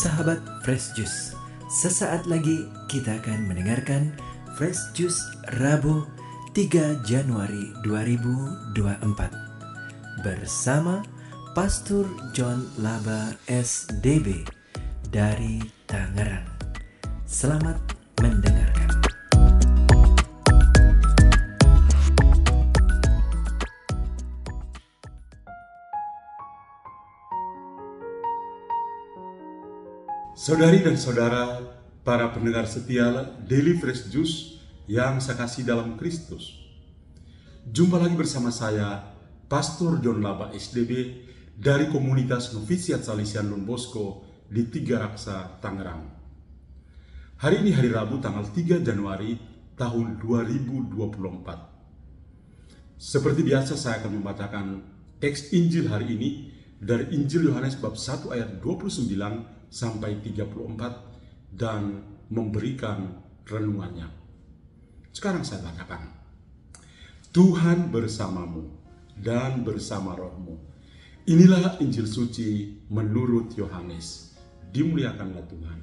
Sahabat Fresh Juice, sesaat lagi kita akan mendengarkan Fresh Juice Rabu 3 Januari 2024 bersama Pastor John Laba SDB dari Tangerang. Selamat mendengarkan. Saudari dan saudara, para pendengar setia Daily Fresh Juice yang saya kasih dalam Kristus. Jumpa lagi bersama saya, Pastor John Laba SDB dari komunitas Novisiat Salesian Don Bosco di Tiga Raksa, Tangerang. Hari ini hari Rabu tanggal 3 Januari tahun 2024. Seperti biasa saya akan membacakan teks Injil hari ini dari Injil Yohanes bab 1 ayat 29 sampai 34 dan memberikan renungannya. Sekarang saya bacakan. Tuhan bersamamu dan bersama rohmu. Inilah Injil suci menurut Yohanes. Dimuliakanlah Tuhan.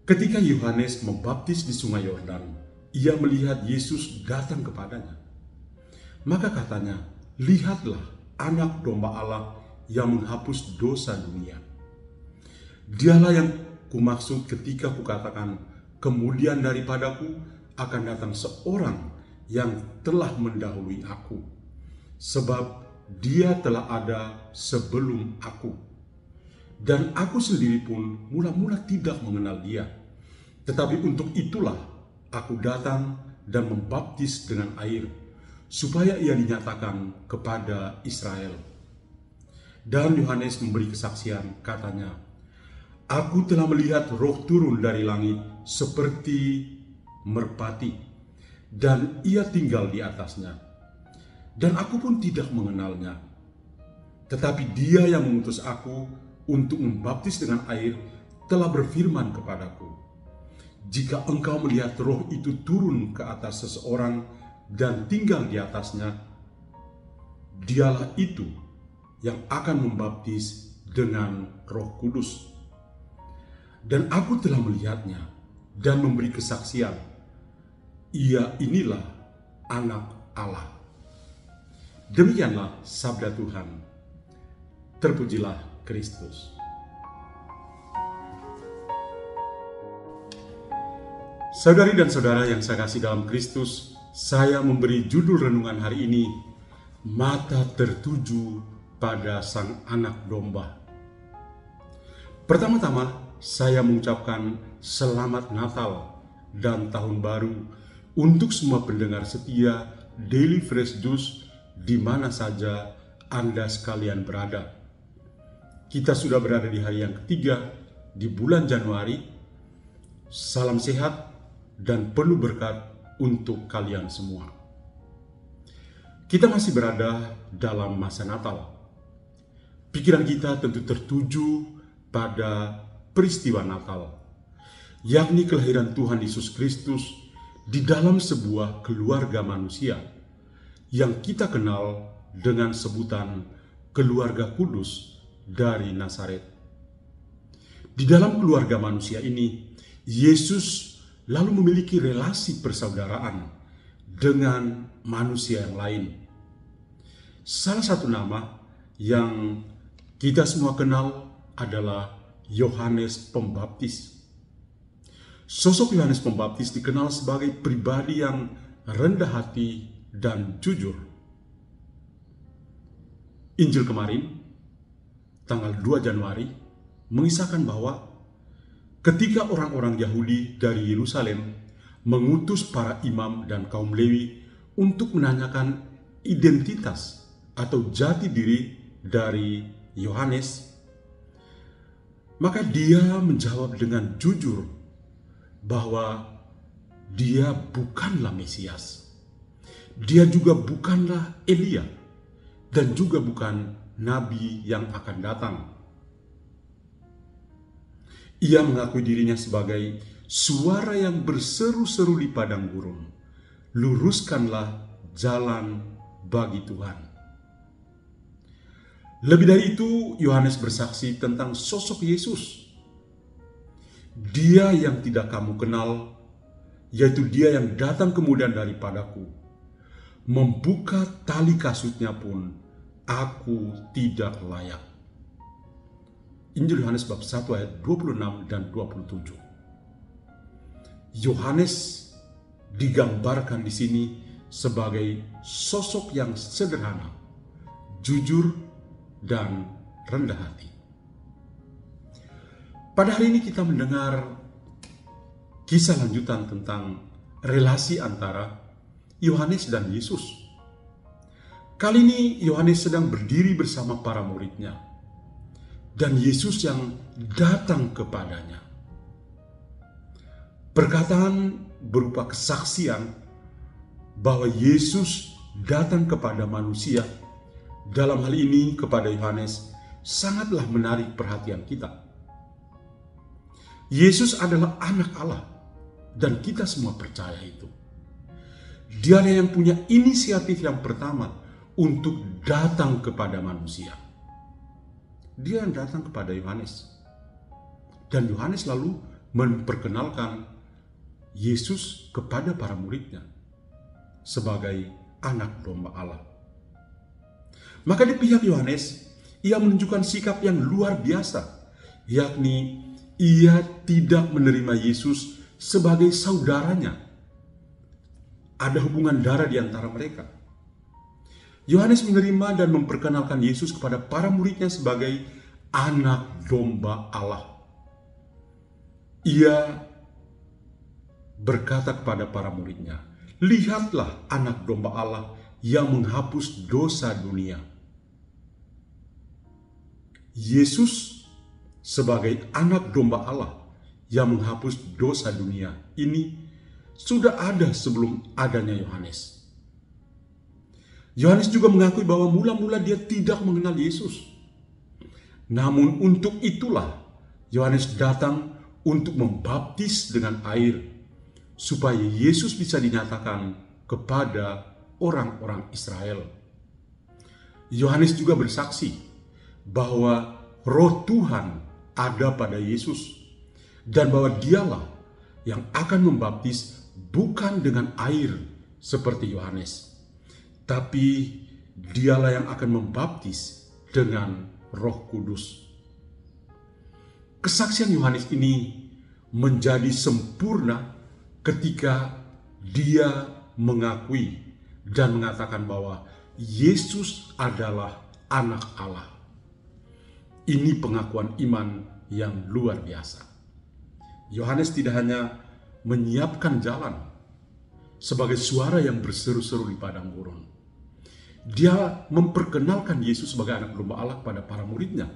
Ketika Yohanes membaptis di Sungai Yordan, ia melihat Yesus datang kepadanya. Maka katanya, "Lihatlah Anak Domba Allah yang menghapus dosa dunia. Dialah yang kumaksud ketika kukatakan, kemudian daripadaku akan datang seorang yang telah mendahului aku, sebab dia telah ada sebelum aku. Dan aku sendiri pun mula-mula tidak mengenal dia. Tetapi untuk itulah aku datang dan membaptis dengan air, supaya ia dinyatakan kepada Israel." Dan Yohanes memberi kesaksian, katanya, "Aku telah melihat Roh turun dari langit seperti merpati, dan ia tinggal di atasnya. Dan aku pun tidak mengenalnya. Tetapi dia yang mengutus aku untuk membaptis dengan air telah berfirman kepadaku, jika engkau melihat Roh itu turun ke atas seseorang dan tinggal di atasnya, dialah itu yang akan membaptis dengan Roh Kudus. Dan aku telah melihatnya dan memberi kesaksian, ia inilah Anak Allah." Demikianlah sabda Tuhan. Terpujilah Kristus. Saudari dan saudara yang saya kasih dalam Kristus, saya memberi judul renungan hari ini, Mata Tertuju pada Sang Anak Domba. Pertama-tama, saya mengucapkan Selamat Natal dan Tahun Baru untuk semua pendengar setia Daily Fresh Juice di mana saja Anda sekalian berada. Kita sudah berada di hari yang ketiga di bulan Januari. Salam sehat dan penuh berkat untuk kalian semua. Kita masih berada dalam masa Natal. Pikiran kita tentu tertuju pada peristiwa Natal, yakni kelahiran Tuhan Yesus Kristus di dalam sebuah keluarga manusia yang kita kenal dengan sebutan keluarga kudus dari Nazaret. Di dalam keluarga manusia ini, Yesus lalu memiliki relasi persaudaraan dengan manusia yang lain. Salah satu nama yang kita semua kenal adalah Yohanes Pembaptis. Sosok Yohanes Pembaptis dikenal sebagai pribadi yang rendah hati dan jujur. Injil kemarin, tanggal 2 Januari, mengisahkan bahwa ketika orang-orang Yahudi dari Yerusalem mengutus para imam dan kaum Lewi untuk menanyakan identitas atau jati diri dari Yohanes, maka dia menjawab dengan jujur bahwa dia bukanlah Mesias. Dia juga bukanlah Elia dan juga bukan nabi yang akan datang. Ia mengakui dirinya sebagai suara yang berseru-seru di padang gurun, "Luruskanlah jalan bagi Tuhan." Lebih dari itu, Yohanes bersaksi tentang sosok Yesus. Dia yang tidak kamu kenal, yaitu dia yang datang kemudian daripadaku. Membuka tali kasutnya pun aku tidak layak. Injil Yohanes bab 1 ayat 26 dan 27. Yohanes digambarkan di sini sebagai sosok yang sederhana, jujur, dan rendah hati. Pada hari ini kita mendengar kisah lanjutan tentang relasi antara Yohanes dan Yesus. Kali ini Yohanes sedang berdiri bersama para muridnya, dan Yesus yang datang kepadanya. Perkataan berupa kesaksian bahwa Yesus datang kepada manusia, dalam hal ini kepada Yohanes, sangatlah menarik perhatian kita. Yesus adalah anak Allah, dan kita semua percaya itu. Dialah yang punya inisiatif yang pertama untuk datang kepada manusia. Dia yang datang kepada Yohanes. Dan Yohanes lalu memperkenalkan Yesus kepada para muridnya sebagai anak domba Allah. Maka di pihak Yohanes, ia menunjukkan sikap yang luar biasa, yakni ia tidak menerima Yesus sebagai saudaranya. Ada hubungan darah di antara mereka. Yohanes menerima dan memperkenalkan Yesus kepada para muridnya sebagai anak domba Allah. Ia berkata kepada para muridnya, "Lihatlah anak domba Allah yang menghapus dosa dunia." Yesus sebagai anak domba Allah yang menghapus dosa dunia ini sudah ada sebelum adanya Yohanes. Yohanes juga mengakui bahwa mula-mula dia tidak mengenal Yesus. Namun untuk itulah Yohanes datang untuk membaptis dengan air, supaya Yesus bisa dinyatakan kepada orang-orang Israel. Yohanes juga bersaksi bahwa Roh Tuhan ada pada Yesus, dan bahwa dialah yang akan membaptis bukan dengan air seperti Yohanes, tapi dialah yang akan membaptis dengan Roh Kudus. Kesaksian Yohanes ini menjadi sempurna ketika dia mengakui dan mengatakan bahwa Yesus adalah anak Allah. Ini pengakuan iman yang luar biasa. Yohanes tidak hanya menyiapkan jalan sebagai suara yang berseru-seru di padang gurun. Dia memperkenalkan Yesus sebagai anak domba Allah kepada para muridnya.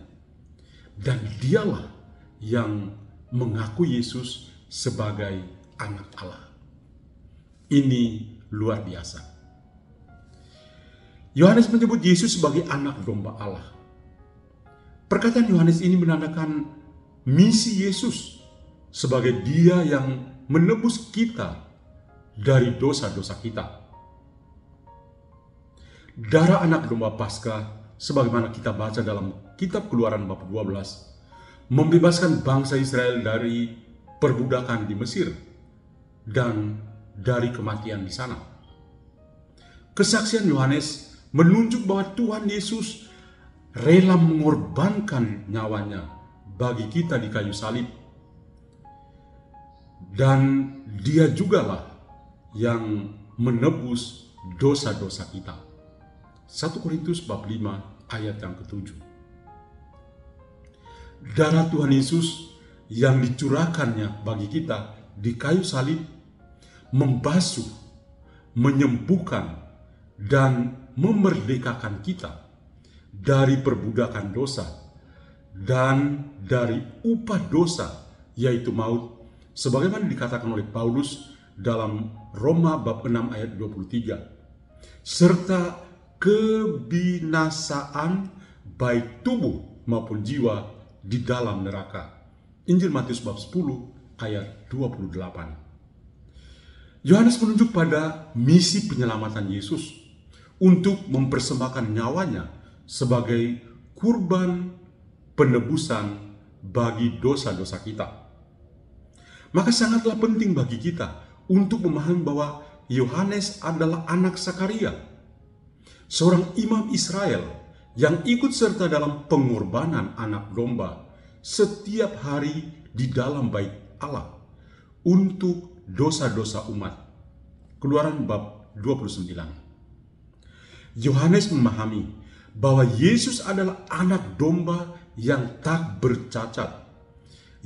Dan dialah yang mengaku Yesus sebagai anak Allah. Ini luar biasa. Yohanes menyebut Yesus sebagai anak domba Allah. Perkataan Yohanes ini menandakan misi Yesus sebagai Dia yang menebus kita dari dosa-dosa kita. Darah anak domba Paskah, sebagaimana kita baca dalam kitab Keluaran bab 12, membebaskan bangsa Israel dari perbudakan di Mesir dan dari kematian di sana. Kesaksian Yohanes menunjuk bahwa Tuhan Yesus rela mengorbankan nyawanya bagi kita di kayu salib. Dan Dia jugalah yang menebus dosa-dosa kita. 1 Korintus bab 5 ayat yang ke-7. Darah Tuhan Yesus yang dicurahkannya bagi kita di kayu salib membasuh, menyembuhkan, dan memerdekakan kita dari perbudakan dosa dan dari upah dosa, yaitu maut, sebagaimana dikatakan oleh Paulus dalam Roma bab 6 ayat 23, serta kebinasaan baik tubuh maupun jiwa di dalam neraka. Injil Matius bab 10 ayat 28. Yohanes menunjuk pada misi penyelamatan Yesus untuk mempersembahkan nyawanya sebagai kurban penebusan bagi dosa-dosa kita. Maka sangatlah penting bagi kita untuk memahami bahwa Yohanes adalah anak Zakaria, seorang imam Israel yang ikut serta dalam pengorbanan anak domba setiap hari di dalam bait Allah untuk dosa-dosa umat. Keluaran bab 29. Yohanes memahami bahwa Yesus adalah anak domba yang tak bercacat,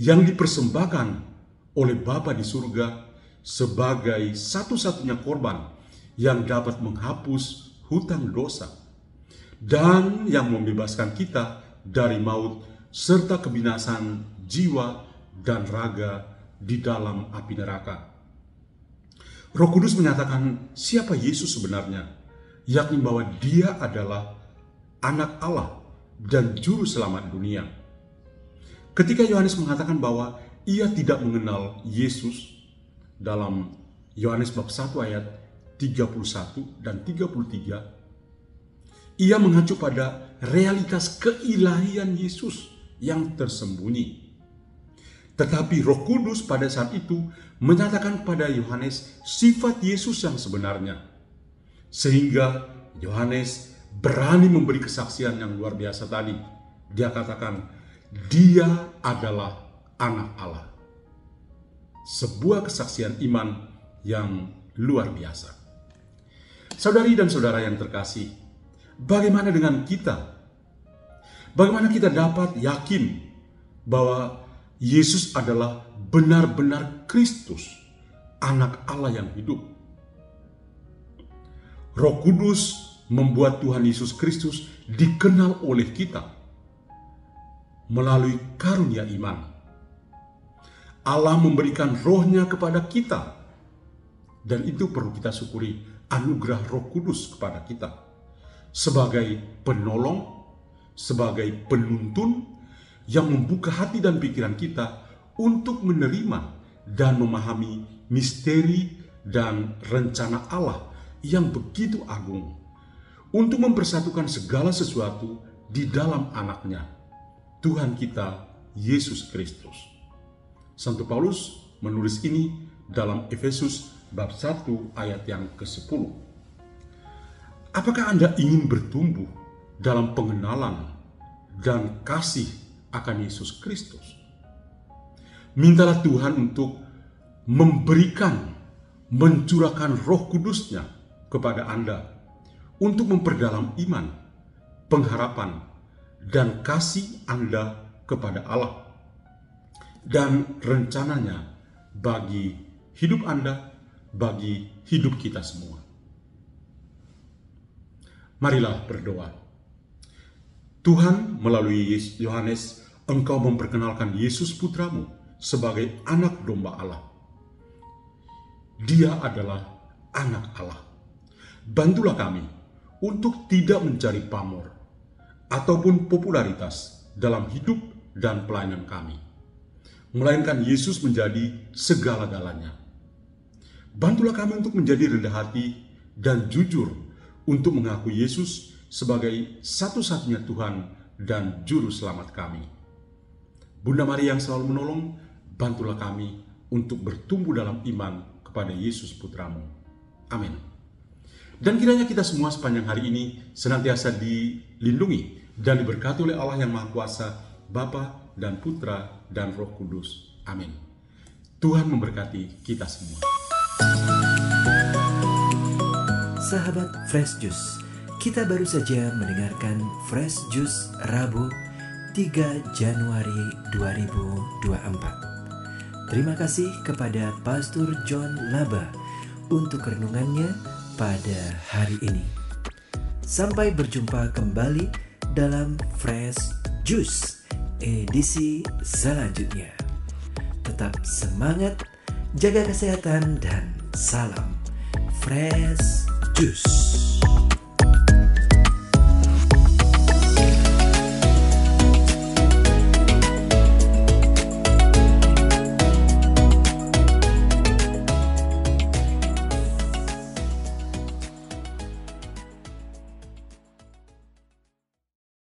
yang dipersembahkan oleh Bapa di surga sebagai satu-satunya korban yang dapat menghapus hutang dosa dan yang membebaskan kita dari maut serta kebinasan jiwa dan raga di dalam api neraka. Roh Kudus menyatakan siapa Yesus sebenarnya, yakni bahwa Dia adalah anak Allah dan juru selamat dunia. Ketika Yohanes mengatakan bahwa ia tidak mengenal Yesus dalam Yohanes bab 1 ayat 31 dan 33, ia mengacu pada realitas keilahian Yesus yang tersembunyi. Tetapi Roh Kudus pada saat itu menyatakan pada Yohanes sifat Yesus yang sebenarnya, sehingga Yohanes berani memberi kesaksian yang luar biasa tadi. Dia katakan, Dia adalah anak Allah. Sebuah kesaksian iman yang luar biasa. Saudari dan saudara yang terkasih, bagaimana dengan kita? Bagaimana kita dapat yakin bahwa Yesus adalah benar-benar Kristus, anak Allah yang hidup? Roh Kudus membuat Tuhan Yesus Kristus dikenal oleh kita melalui karunia iman. Allah memberikan rohnya kepada kita, dan itu perlu kita syukuri, anugerah Roh Kudus kepada kita sebagai penolong, sebagai penuntun yang membuka hati dan pikiran kita untuk menerima dan memahami misteri dan rencana Allah yang begitu agung untuk mempersatukan segala sesuatu di dalam anaknya, Tuhan kita Yesus Kristus. Santo Paulus menulis ini dalam Efesus bab 1 ayat yang ke-10. Apakah Anda ingin bertumbuh dalam pengenalan dan kasih akan Yesus Kristus? Mintalah Tuhan untuk mencurahkan Roh Kudus-Nya kepada Anda untuk memperdalam iman, pengharapan, dan kasih Anda kepada Allah dan rencananya bagi hidup Anda, bagi hidup kita semua. Marilah berdoa. Tuhan, melalui Yohanes, Engkau memperkenalkan Yesus Putramu sebagai anak domba Allah. Dia adalah anak Allah. Bantulah kami untuk tidak mencari pamor ataupun popularitas dalam hidup dan pelayanan kami, melainkan Yesus menjadi segala-galanya. Bantulah kami untuk menjadi rendah hati dan jujur untuk mengakui Yesus sebagai satu-satunya Tuhan dan Juru Selamat kami. Bunda Maria yang selalu menolong, bantulah kami untuk bertumbuh dalam iman kepada Yesus Putramu. Amin. Dan kiranya kita semua sepanjang hari ini senantiasa dilindungi dan diberkati oleh Allah yang Maha Kuasa, Bapa dan Putra dan Roh Kudus. Amin. Tuhan memberkati kita semua. Sahabat Fresh Juice, kita baru saja mendengarkan Fresh Juice Rabu 3 Januari 2024. Terima kasih kepada Pastor John Laba untuk renungannya pada hari ini. Sampai berjumpa kembali dalam Fresh Juice edisi selanjutnya. Tetap semangat, jaga kesehatan, dan salam Fresh Juice.